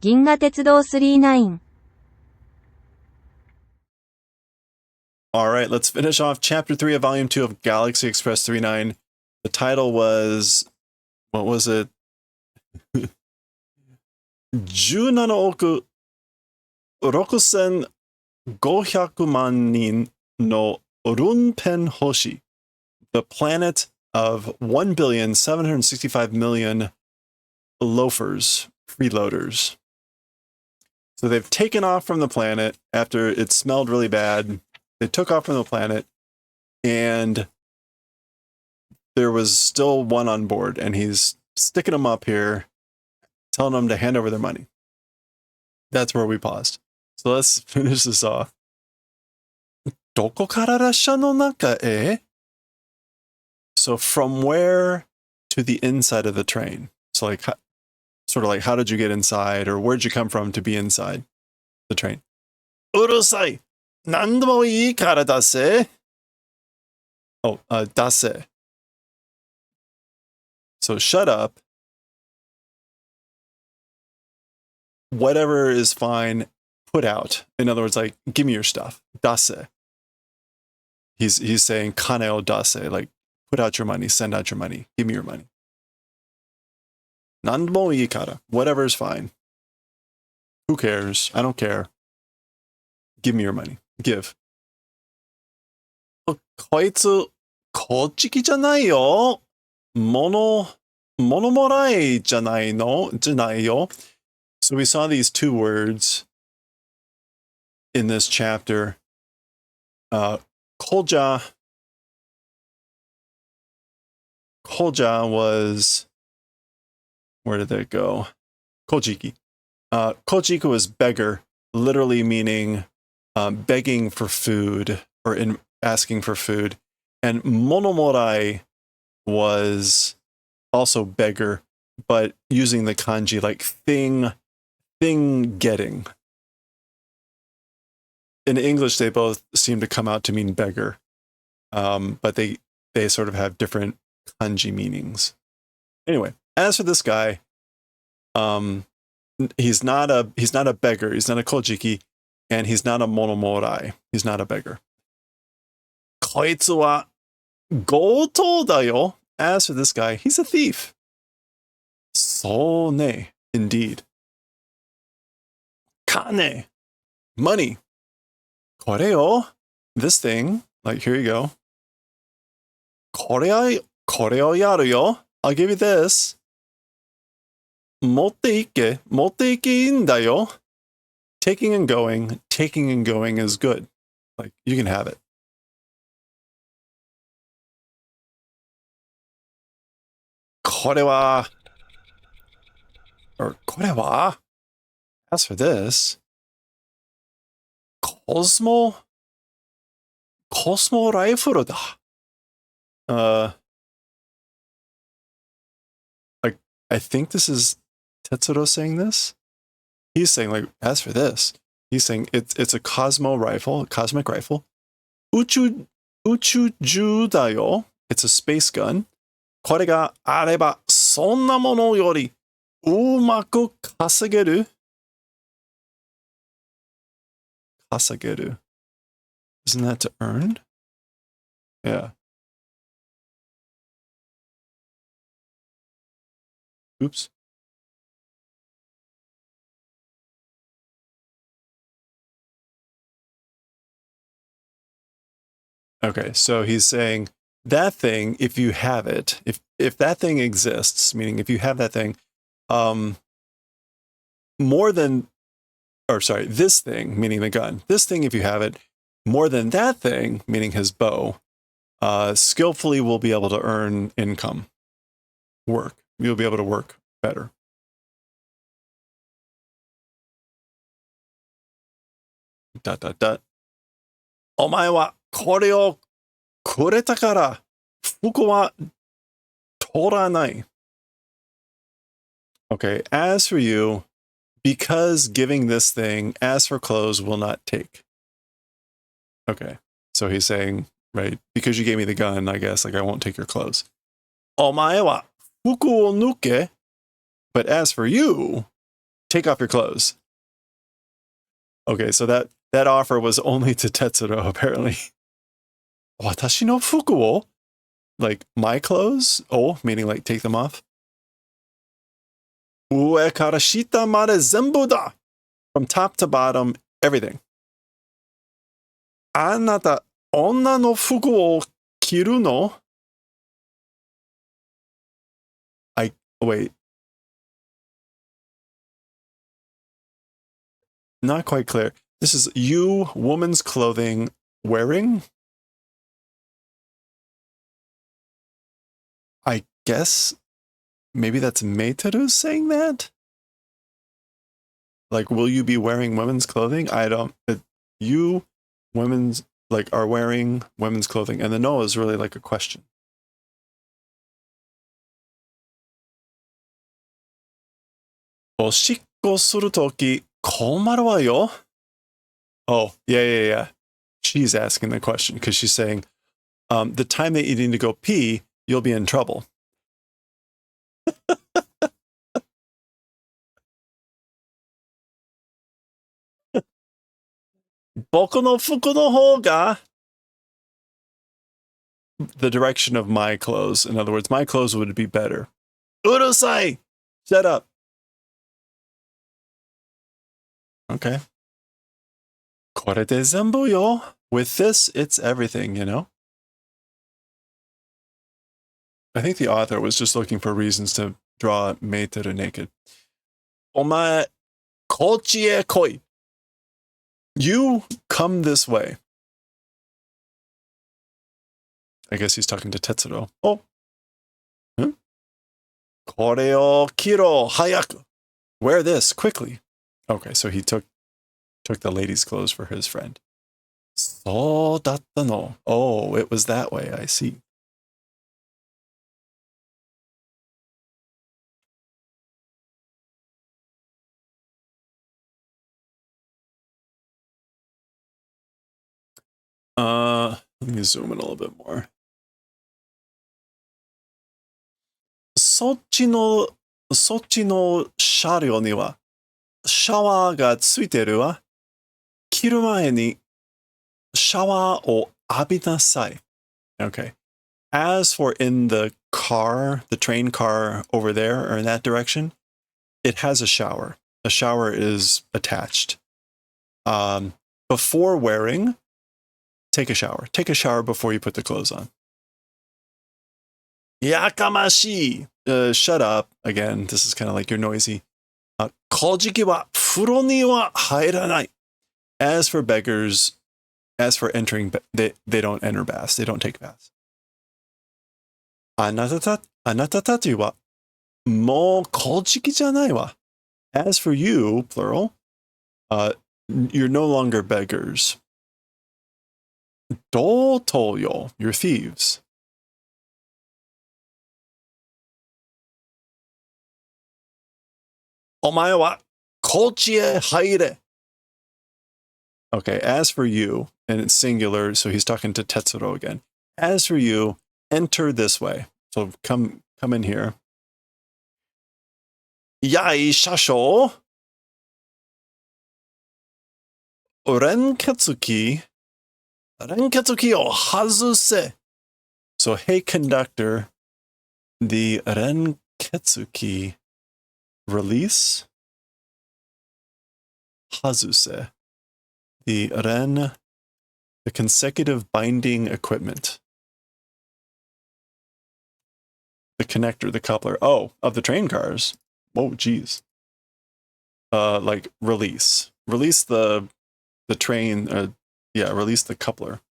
銀河鉄道39 All right, let's finish off Chapter 3 of Volume 2 of Galaxy Express 39. The title was, what was it? 17億6500万人のルンペン星. The planet of 1,765,000,000 loafers, freeloaders. So they've taken off from the planet after it smelled really bad. They took off from the planet, and there was still one on board, and he's sticking them up here, telling them to hand over their money. That's where we paused. So let's finish this off. どこから列車の中へ? So from where to the inside of the train? So like, sort of like, how did you get inside, or where'd you come from to be inside the train? うるさい! 何でもいいから出せ. Oh, 出せ. So shut up. Whatever is fine, put out. In other words, like, give me your stuff. 出せ. He's saying 金を出せ, like, put out your money, send out your money, give me your money. 何でもいいから. Whatever is fine. Who cares? I don't care. Give me your money. Give. こいつ、こっちきじゃないよ。物もらいじゃないの？じゃないよ。So we saw these two words in this chapter. Kolja was, where did that go? Kojiki. Kojiki was beggar, literally meaning begging for food or asking for food. And monomorai was also beggar, but using the kanji like thing getting. In English, they both seem to come out to mean beggar, but they sort of have different kanji meanings. Anyway, as for this guy, he's not a beggar, he's not a kojiki, and he's not a monomorai. He's not a beggar. こいつは強盗だよ. As for this guy, he's a thief. そうね, indeed. 金, money. これよ, this thing, like, here you go. これをやるよ. I'll give you this. 持っていけいいんだよ. Taking and going is good. Like, you can have it. これは as for this, Cosmo rifle だ. Like, I think this is Tetsuro saying this. He's saying, like, as for this, he's saying it's a Cosmo rifle, a cosmic rifle. Uchu da yo. It's a space gun. これがあれば、そんなものよりうまく稼げる? Kasageru. Isn't that to earn? Yeah. Oops. Okay, so he's saying that thing, if you have it, if that thing exists, meaning if you have that thing, this thing, meaning the gun, this thing, if you have it, more than that thing, meaning his bow, skillfully will be able to earn income, work. You'll be able to work better. ... お前はこれをくれたから服は取らない. Okay, as for you, because giving this thing, as for clothes, will not take. Okay, so he's saying, right, because you gave me the gun, I guess, like, I won't take your clothes. お前は服を脱け, but as for you, take off your clothes. Okay, so that offer was only to Tetsuro, apparently. Watashi no fuku wo? Like, my clothes? Oh, meaning like take them off. Ue kara shita made zenbu da! From top to bottom, everything. Anata, onna no fuku wo kiru no? Wait. Not quite clear. This is you, woman's clothing, wearing? I guess maybe that's Meiteru saying that? Like, will you be wearing women's clothing? I don't. You, women's, like, are wearing women's clothing. And the no is really like a question. Oshikko suru toki komaru wa yo? Oh, yeah. She's asking the question because she's saying, the time that you need to go pee, you'll be in trouble. Boku no fuku no hou ga? The direction of my clothes. In other words, my clothes would be better. Urusai! Shut up. Okay. Kore de zenbu yo. With this, it's everything, you know? I think the author was just looking for reasons to draw Meiteru naked. Omae, kochi e koi. You come this way. I guess he's talking to Tetsuro. Oh. Kore o kiro hayaku. Wear this quickly. Okay, so he took the lady's clothes for his friend. So datta no. Oh, it was that way, I see. Let me zoom in a little bit more. そっちの車両にはシャワーがついてるわ。着る前にシャワーを浴びなさい。Okay. As for in the car, the train car over there or in that direction, it has a shower. A shower is attached. Before wearing, take a shower. Take a shower before you put the clothes on. Yakamashi! Shut up. Again, this is kind of like you're noisy. Kojiki wa furo ni wa hairanai. As for beggars, as for entering, they don't enter baths. They don't take baths. Anata tachi wa mo kojiki janai wa. As for you, plural, you're no longer beggars. Dotoyo, you're thieves. Omae wa kochi e haire. Okay, as for you, and it's singular, so he's talking to Tetsuro again. As for you, enter this way. So come in here. Yai shasho. Renketsuki o hazuse. So, hey conductor, the renketsuki release. Hazuse. The consecutive binding equipment. The connector, the coupler. Oh, of the train cars. Whoa, geez. Like release. Release the train. Release the coupler.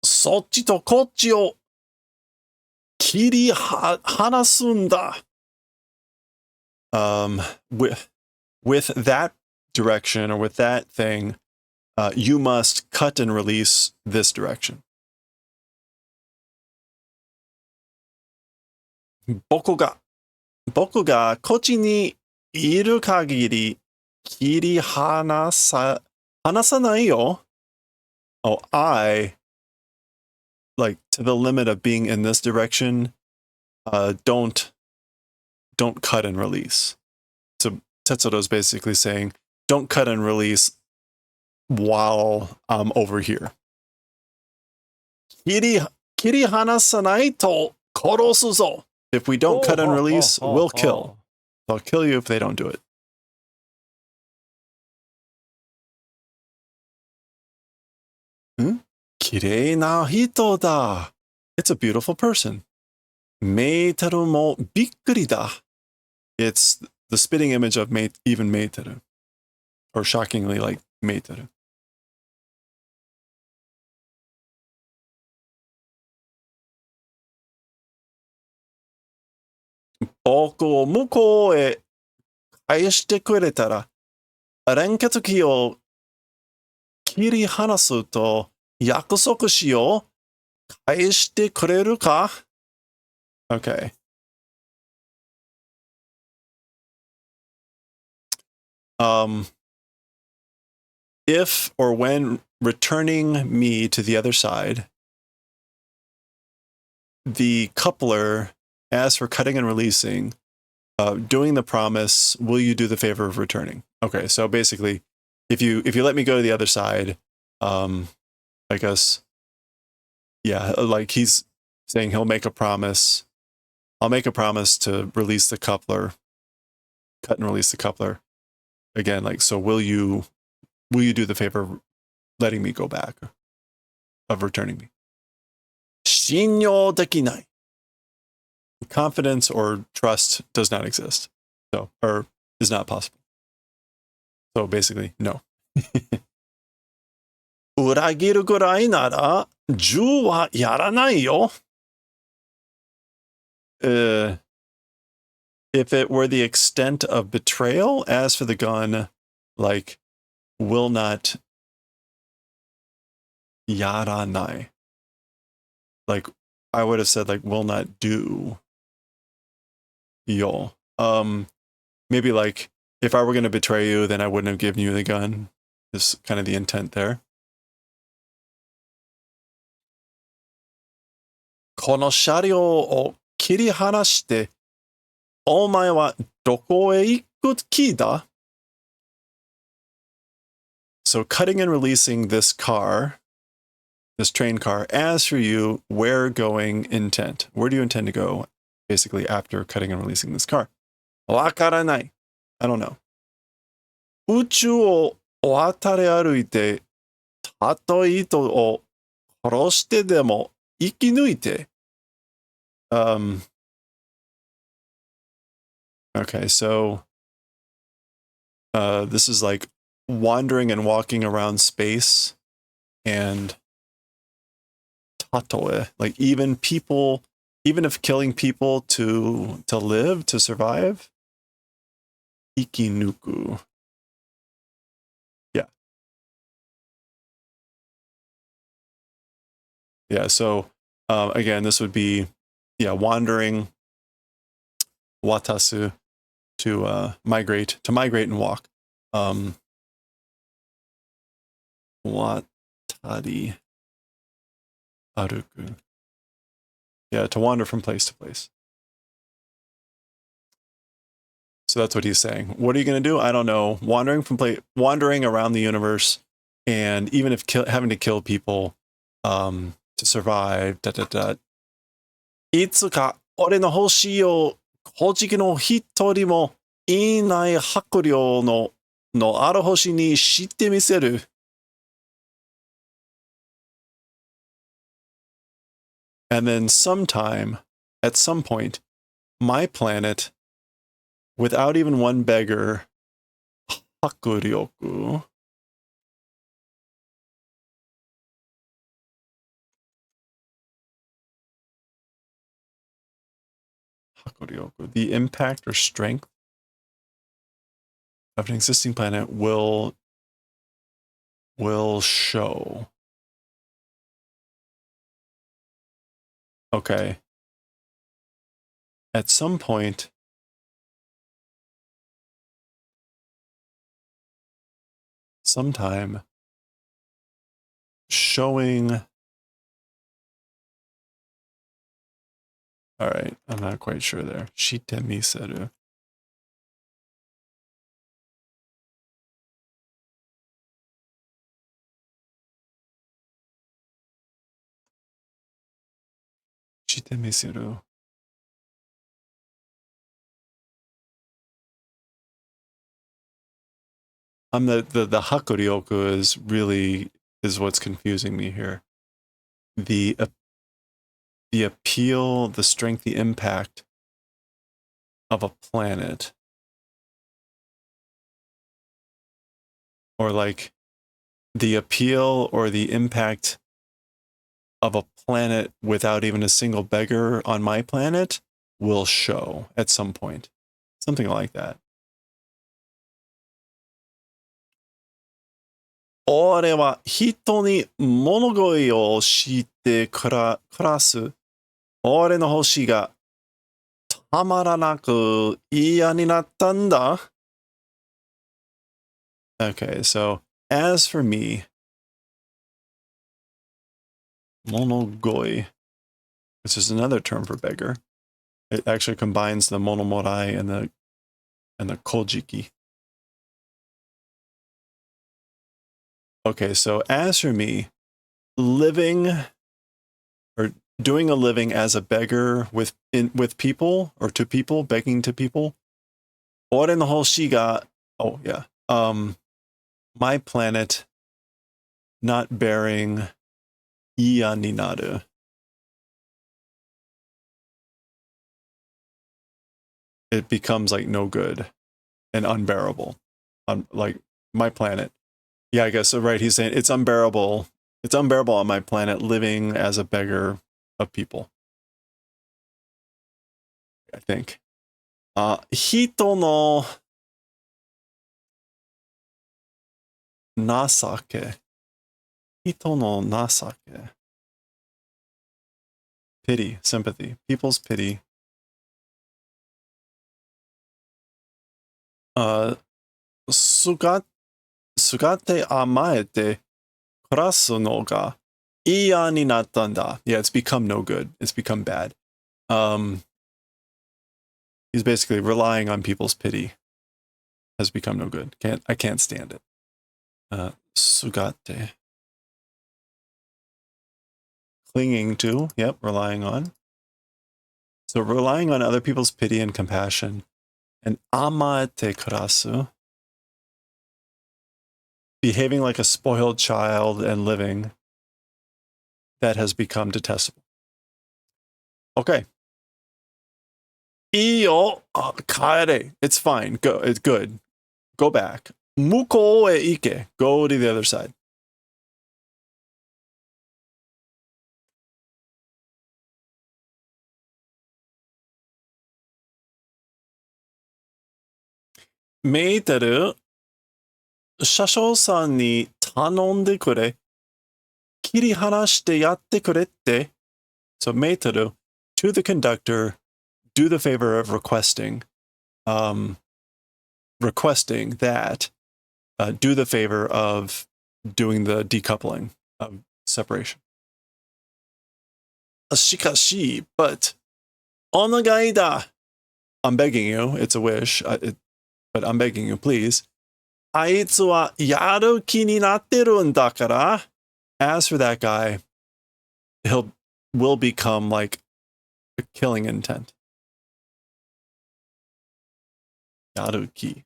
Sochi to kochi o kiri hanasu nda. With that direction or with that thing, you must cut and release this direction. Boku ga kochi ni iru kagiri kiri hanasanai yo. Oh, I, like, to the limit of being in this direction, don't cut and release. Tetsudo is basically saying, don't cut and release while I'm over here. Kiri hanasanai to korosu zo. If we don't cut and release, we'll kill. I'll kill you if they don't do it. Kirei na hito da. It's a beautiful person. Meiteru mo bikkuri da. It's the spitting image of even Meiteru. Or shockingly like Meiteru. Boku o mukou e kaeshite kuretara. 連結機を切り離すと約束しよう。返してくれるか? Okay. If or when returning me to the other side, the coupler asks for cutting and releasing, doing the promise, will you do the favor of returning? Okay, so basically, if you let me go to the other side, I guess, yeah, like he's saying he'll make a promise. I'll make a promise to release the coupler, cut and release the coupler. Again, like, so will you do the favor of letting me go back, of returning me? 信用できない. Confidence or trust does not exist. So, or is not possible. So basically, no. 裏切るぐらいなら銃はやらないよ. If it were the extent of betrayal, as for the gun, like, will not yaranai. Like, I would have said, like, will not do. Yo. Maybe like, if I were going to betray you, then I wouldn't have given you the gun. Is kind of the intent there. この車両を切り離して、お前はどこへ行く気だ? So cutting and releasing this car, this train car, as for you, where going intent? Where do you intend to go, basically, after cutting and releasing this car? わからない. I don't know. 宇宙を渡り歩いて、たとえ人を殺してでも生き抜いて. Okay, so this is like wandering and walking around space, and tatoe, like even people, even if killing people to live, to survive. Ikinuku. Yeah. Yeah, so again, this would be, yeah, wandering, watasu, to migrate and walk. Watari aruku. Yeah, to wander from place to place. So that's what he's saying. What are you going to do? I don't know. Wandering around the universe, and even if having to kill people to survive. いつか俺の星を古事記の一人もいない迫力のある星にしてみせる. And then sometime, at some point, my planet, without even one beggar, hakuryoku. Hakuryoku. The impact or strength of an existing planet will show. Okay. At some point, sometime, showing. All right, I'm not quite sure there. Shite miseru. してみせる. The hakuryoku is what's confusing me here. The appeal, the strength, the impact of a planet. Or like the appeal or the impact of a planet without even a single beggar on my planet will show at some point. Something like that. 俺は人に物乞いをして暮らす。俺の星がたまらなく嫌になったんだ。Okay, so as for me, 物乞い, this is another term for beggar. It actually combines the monomorai and the kojiki. Okay, so as for me, living or doing a living as a beggar with people or to people, begging to people. 俺の星が, oh yeah, my planet not bearing 嫌になる. It becomes like no good and unbearable on like my planet. Yeah, I guess so, right. He's saying it's unbearable. It's unbearable on my planet living as a beggar of people. I think. 人の情け。人の情け. Pity, sympathy, people's pity. すがて甘えて暮らすのが嫌になったんだ. Yeah, it's become no good. It's become bad. He's basically relying on people's pity. Has become no good. I can't stand it. Sugate. Clinging to, yep, relying on. So relying on other people's pity and compassion. And amaete kurasu. Behaving like a spoiled child and living. That has become detestable. Okay. いいよ、帰れ. It's fine. Go. It's good. Go back. 向こうへ行け. Go to the other side. メーテル、車掌さんに頼んでくれ。切り離してやってくれって. So メーテル, to the conductor, do the favor of requesting that, do the favor of doing the decoupling of separation. しかし, but, お願いだ. I'm begging you, it's a wish, but I'm begging you, please. あいつはやる気になってるんだから. As for that guy, will become like a killing intent. Yaruki.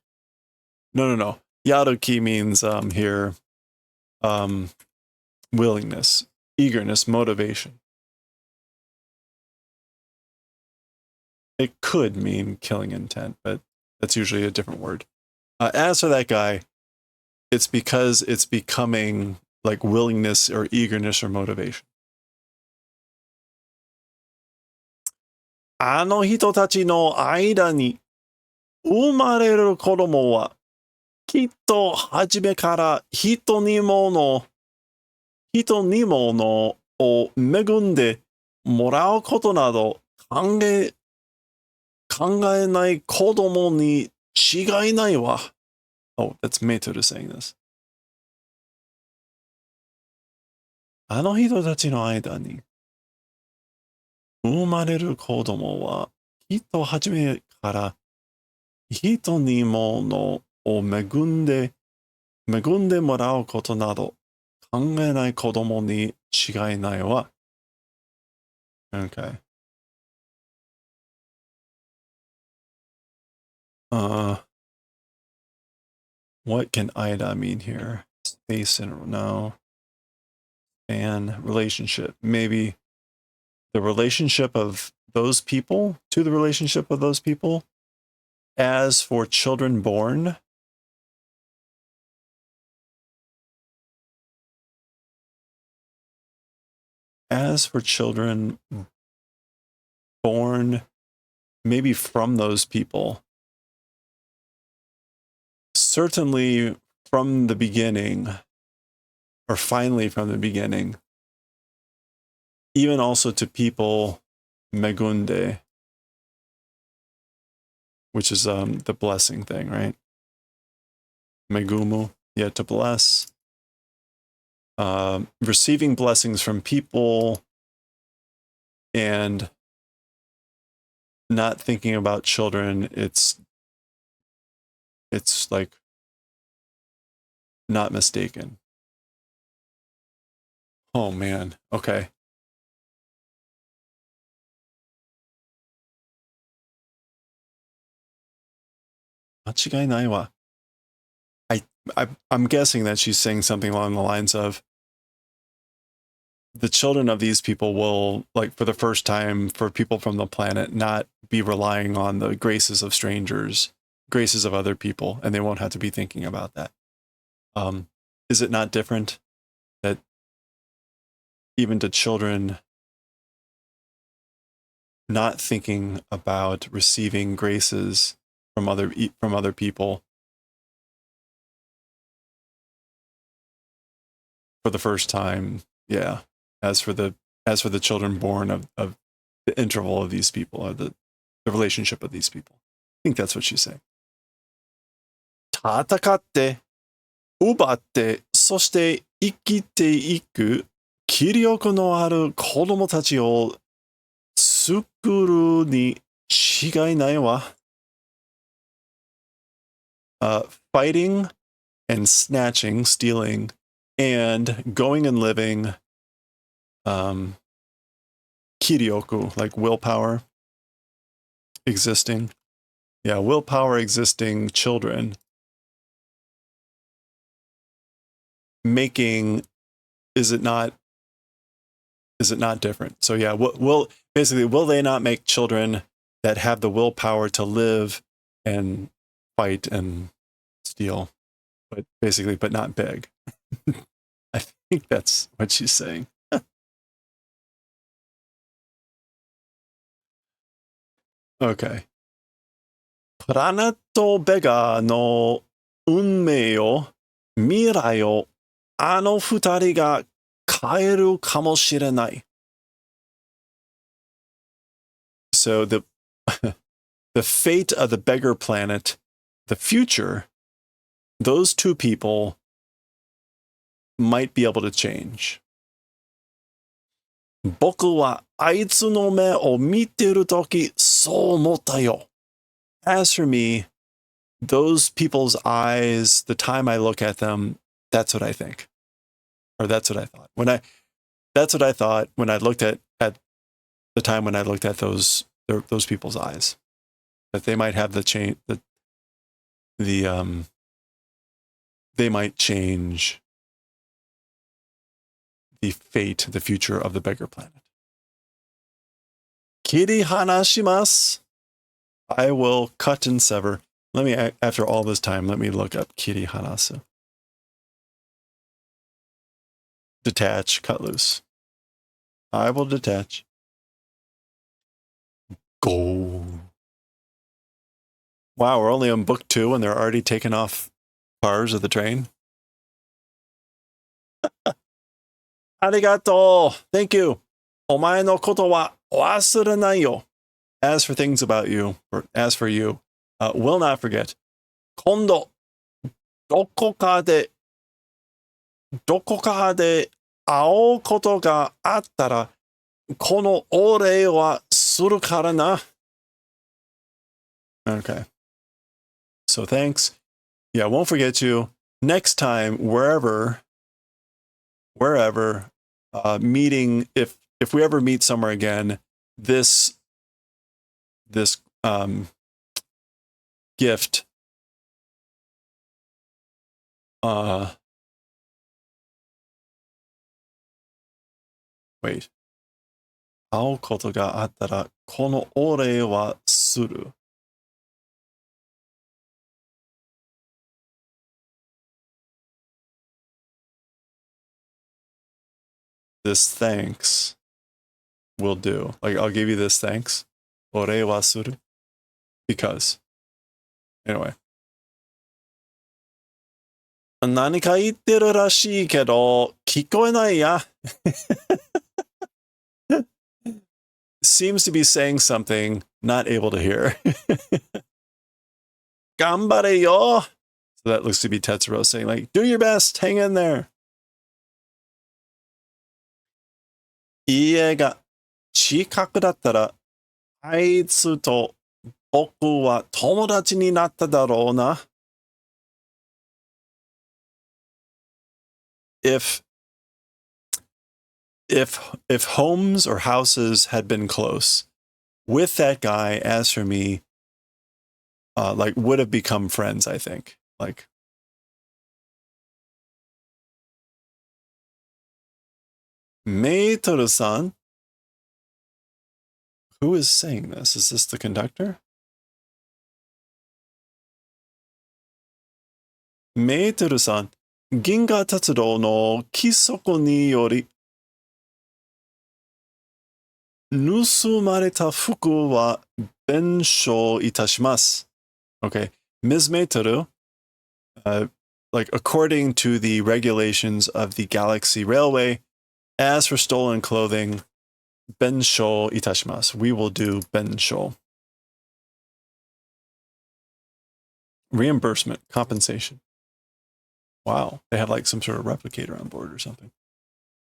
No. Yaruki means here willingness, eagerness, motivation. It could mean killing intent, but that's usually a different word. As for that guy, it's because it's becoming like willingness or eagerness or motivation. あの人たちの間に生まれる子供はきっと初めから人にものを恵んでもらうことなど考えない子供に違いないわ. Oh, that's Meitoru saying this. あの人たちの間に生まれる子供はきっと初めから人にものを恵んでもらうことなど考えない子供に違いないわ. Okay. What can Ida mean here? Space and no. And relationship. Maybe the relationship of those people to the relationship of those people. As for children born, as for children born, maybe from those people, certainly from the beginning, or finally from the beginning, even also to people, megunde, which is the blessing thing, right? Megumu, yeah, to bless. Receiving blessings from people and not thinking about children, it's like not mistaken. Oh man, okay. Machigai nai wa. I'm guessing that she's saying something along the lines of the children of these people will, like, for the first time, for people from the planet, not be relying on the graces of strangers, graces of other people, and they won't have to be thinking about that. Is it not different that even to children not thinking about receiving graces from other people for the first time? Yeah. As for the children born of the interval of these people, or the relationship of these people. I think that's what she's saying. 戦って、奪って、そして生きていく気力のある子供たちを作るに違いないわ。Fighting and snatching, stealing, and going and living, kiryoku, like willpower, existing. Yeah, willpower existing children making, is it not different? So yeah, will they not make children that have the willpower to live and fight and steal, but not beg? I think that's what she's saying. Okay. プラネットベガの運命を、未来を、あの二人が変えるかもしれない。So the fate of the beggar planet, the future, those two people might be able to change. 僕はあいつの目を見てるとき、そう思ったよ。As for me, those people's eyes, the time I look at them, that's what I think. Or that's what I thought. That's what I thought when I looked at the time when I looked at those people's eyes. That they might have they might change the fate, the future of the beggar planet. Kiri hanashimasu. I will cut and sever. After all this time, let me look up kiri hanasu. Detach, cut loose. I will detach. Go. Wow, we're only on book 2 and they're already taking off cars of the train. Arigato. Thank you. Omae no koto wa wasurenai yo. As for things about you, or as for you, will not forget. Kondo, doko ka de ao koto ga attara, kono orei wa suru kara na. Okay. So thanks. Yeah, won't forget you. Next time, wherever, meeting, if we ever meet somewhere again, this gift wait. 会うことがあったら、このお礼はする。This thanks will do. Like, I'll give you this thanks. お礼はする. Because. Anyway. 何か言ってるらしいけど、聞こえないや。Seems to be saying something, not able to hear. 頑張れよ. So that looks to be Tetsuro saying, like, do your best, hang in there. 家が近くだったら、あいつと僕は友達になっただろうな。If homes or houses had been close, with that guy, as for me, like would have become friends, I think. Like, Meitoru-san? Who is saying this? Is this the conductor? Meitoru-san, 銀河鉄道の規則により、盗まれた服は弁償いたします。Okay, Ms. Meitoru, like according to the regulations of the Galaxy Railway, as for stolen clothing, 弁償いたします. We will do 弁償. Reimbursement, compensation. Wow, they have like some sort of replicator on board or something.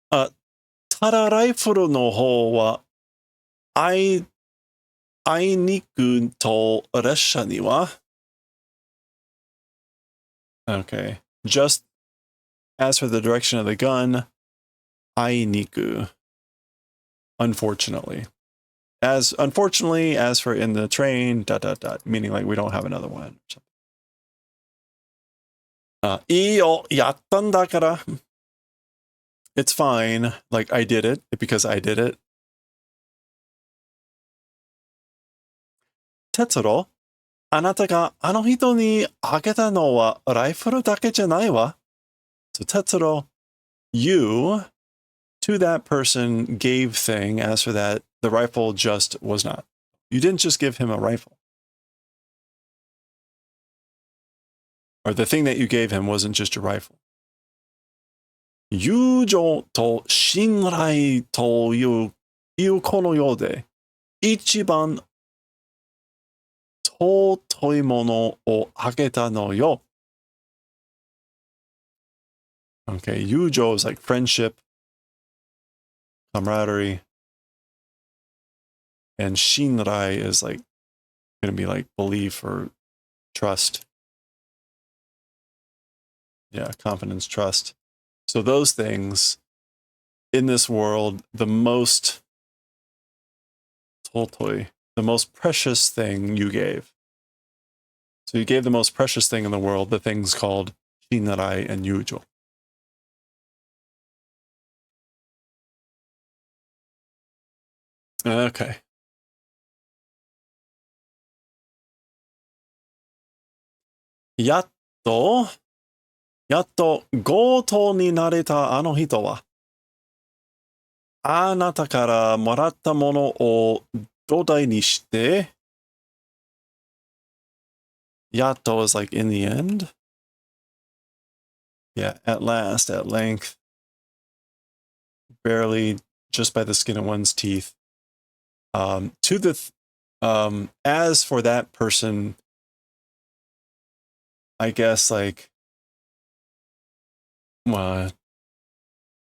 ただライフルの方はあいにくと列車には Okay, just as for the direction of the gun, あいにく. Unfortunately. As for in the train, ... meaning like we don't have another one. いいよ、やったんだから. It's fine. Like, I did it because I did it. 哲郎、あなたがあの人にあげたのはライフルだけじゃないわ. So, 哲郎, you, to that person, gave thing. As for that, the rifle just was not. You didn't just give him a rifle. Or the thing that you gave him wasn't just a rifle. 友情と信頼というこの世で一番尊いものをあげたのよ. Okay, 友情 is like friendship, camaraderie, and 信頼 is like going to be like belief or trust. Yeah, confidence, trust. So those things in this world, the most totoi, the most precious thing you gave. So you gave the most precious thing in the world, the things called shinrai and yujo. Okay. やっと強盗になれたあの人は、あなたからもらったものを土台にして、やっと is like in the end. Yeah, at last, at length, barely, just by the skin of one's teeth. As for that person, I guess like, まあ、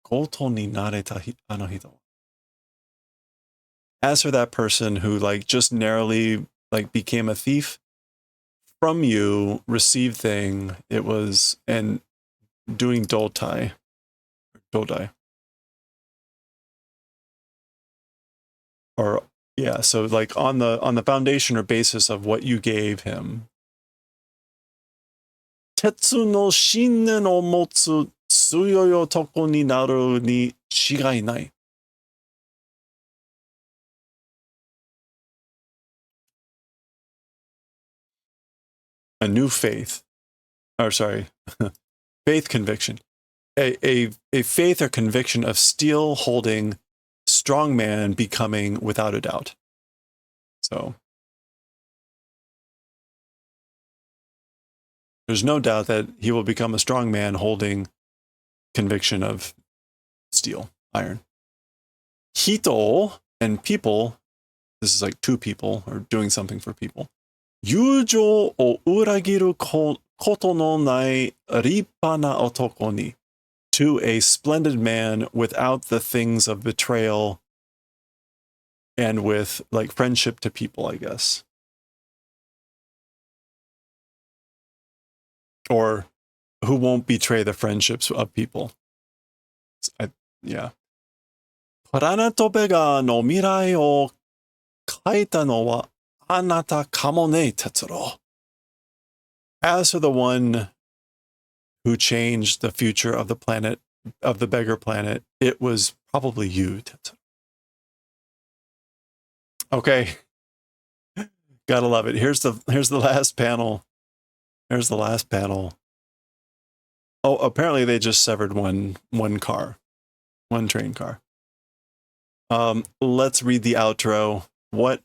強盗になれたあの人. As for that person who like just narrowly like became a thief, from you received thing, it was and doing dodai. Or yeah, so like on the foundation or basis of what you gave him, 鉄の信念を持つ強い男になるに違いない。A new faith. Or sorry, faith conviction. A faith or conviction of steel holding strong man becoming without a doubt. So there's no doubt that he will become a strong man holding conviction of steel, iron. Hito and people, this is like two people or doing something for people. 友情を裏切ることのない立派な男に to a splendid man without the things of betrayal and with like friendship to people, I guess. Or who won't betray the friendships of people. Yeah. プラネトベガの未来を書いたのはあなたかもね、哲郎。As for the one who changed the future of the planet, of the beggar planet, it was probably you, Tetsuo. Okay. Gotta love it. Here's the last panel. There's the last panel. Oh, apparently they just severed one car. One train car. Let's read the outro. What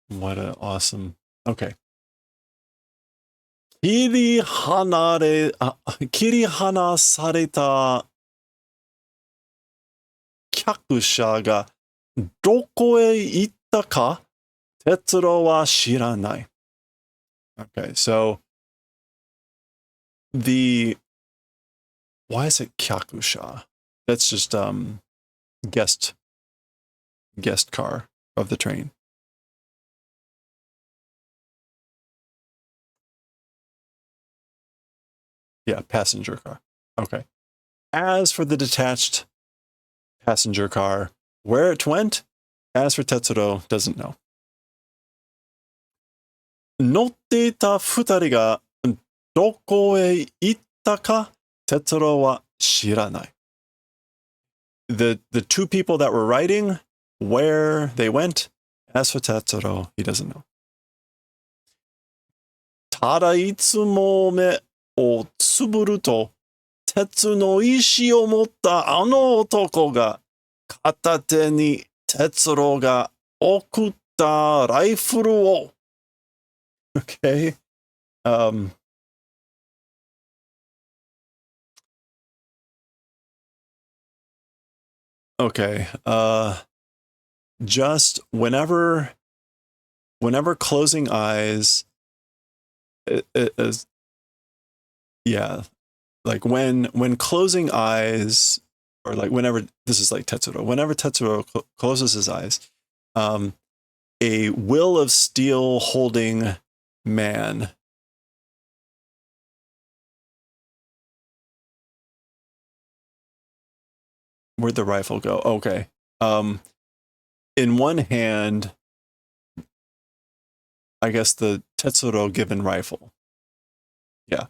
an awesome. Okay. 切り離された客車がどこへ行ったか、哲郎は知らない。Okay, so why is it kyakusha? That's just guest car of the train. Yeah, passenger car. Okay. As for the detached passenger car, where it went, as for Tetsuro, doesn't know. 乗っていた二人がどこへ行ったか、Tetsuroは知らない。The two people that were riding, where they went, as for Tetsuro, he doesn't know. ただいつも目をつぶると、鉄の石を持ったあの男が片手に哲郎が送ったライフルを。Okay. Okay. Just whenever closing eyes is, yeah, like when closing eyes, or like whenever, this is like Tetsuro, whenever Tetsuro closes his eyes, a will of steel holding man where'd the rifle go? Okay. In one hand, I guess the Tetsuro given rifle. Yeah.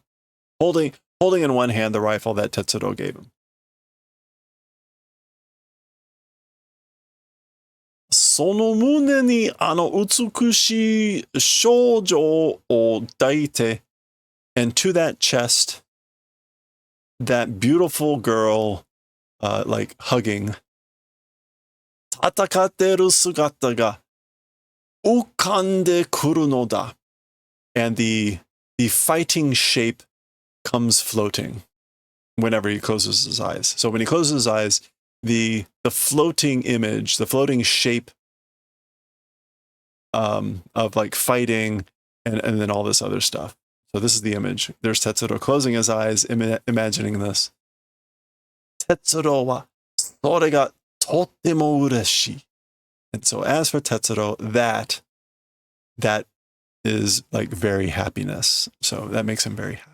Holding in one hand the rifle that Tetsuro gave him. その胸にあの美しい少女を抱いて and to that chest, that beautiful girl, like hugging, 戦ってる姿が浮かんでくるのだ. And the fighting shape comes floating whenever he closes his eyes. So when he closes his eyes, the floating image, the floating shape of like fighting and then all this other stuff. So this is the image. There's Tetsuro closing his eyes, imagining this. Tetsuro wa sore ga totemo ureshi. And so as for Tetsuro, that is like very happiness. So that makes him very happy.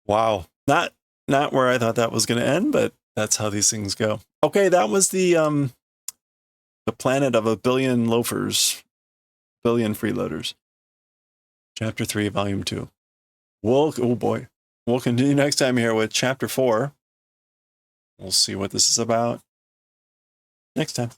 Wow. Not where I thought that was going to end, but that's how these things go. Okay, that was the The planet of a billion loafers, billion freeloaders. Chapter 3, Volume 2. Oh boy. We'll continue next time here with Chapter 4. We'll see what this is about next time.